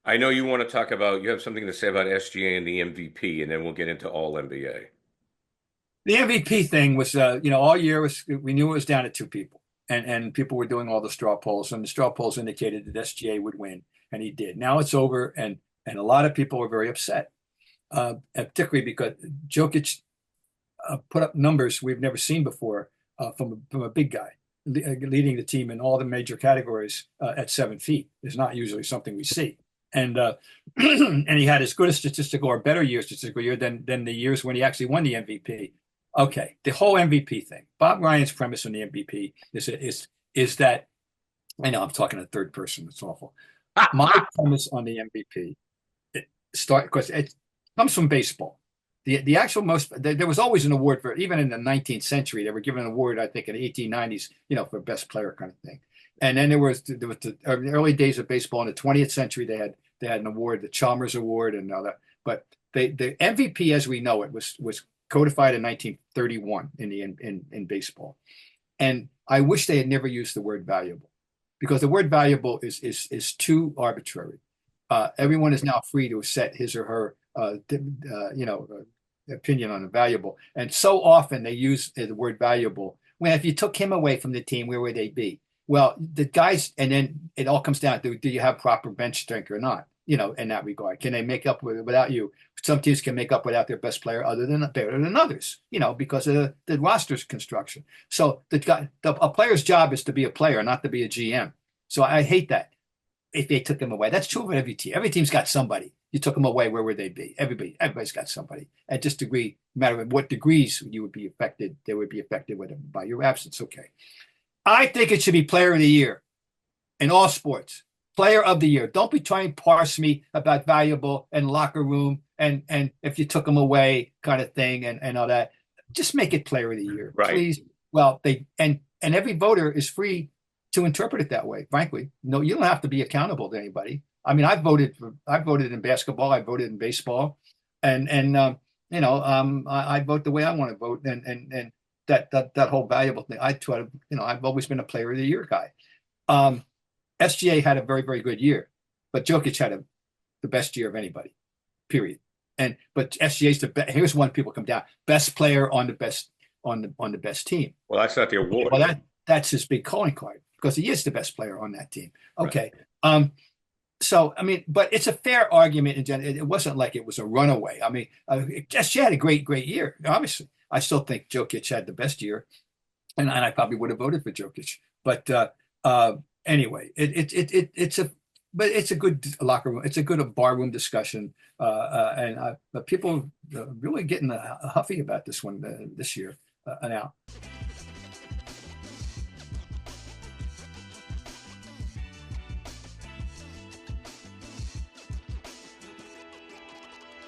I know you want to talk about, you have something to say about SGA and the MVP, and then we'll get into all NBA. The MVP thing was, all year we knew it was down to two people, and people were doing all the straw polls, and the straw polls indicated that SGA would win, and he did. Now it's over, and a lot of people were very upset, and particularly because Jokic put up numbers we've never seen before from a big guy leading the team in all the major categories at 7 feet is not usually something we see. And and he had as good a statistical or better year statistical year than the years when he actually won the MVP. Okay, the whole MVP thing. Bob Ryan's premise on the MVP is that I know I'm talking in third person. It's awful. My premise on the MVP because it comes from baseball. The actual most there was always an award for even in the 19th century they were given an award I think in the 1890s for best player kind of thing, and then there was the early days of baseball in the 20th century they had an award, the Chalmers Award and all that, but the MVP as we know it was codified in 1931 in baseball, and I wish they had never used the word valuable because the word valuable is too arbitrary. Everyone is now free to set his or her opinion on the valuable. And so often they use the word valuable. When if you took him away from the team, where would they be? Well, the guys, and then it all comes down to do you have proper bench strength or not? In that regard, can they make up without you? Some teams can make up without their best player, better than others. Because of the roster's construction. So a player's job is to be a player, not to be a GM. So I hate that. If they took him away, that's true of every team. Every team's got somebody. You took them away, where would they be? Everybody's got somebody. At this degree, no matter what degrees you would be affected, they would be affected by your absence. Okay. I think it should be player of the year in all sports. Player of the year. Don't be trying to parse me about valuable and locker room and if you took them away kind of thing and all that. Just make it player of the year, Right. please. Well, and every voter is free to interpret it that way. Frankly, no, you don't have to be accountable to anybody. I mean, I voted in basketball, I voted in baseball, and I vote the way I want to vote, and that whole valuable thing. I try to, I've always been a player of the year guy. SGA had a very, very good year, but Jokic had the best year of anybody, period. But SGA's the best. Here's one people come down: best player on the best team. Well, that's not the award. Well, that's his big calling card because he is the best player on that team. Okay. Right. So, I mean, but it's a fair argument in general. It wasn't like it was a runaway. I mean, SGA had a great, great year. Obviously, I still think Jokic had the best year, and I probably would have voted for Jokic. But anyway, it's a good locker room. It's a good barroom discussion, but people really getting huffy about this one this year now.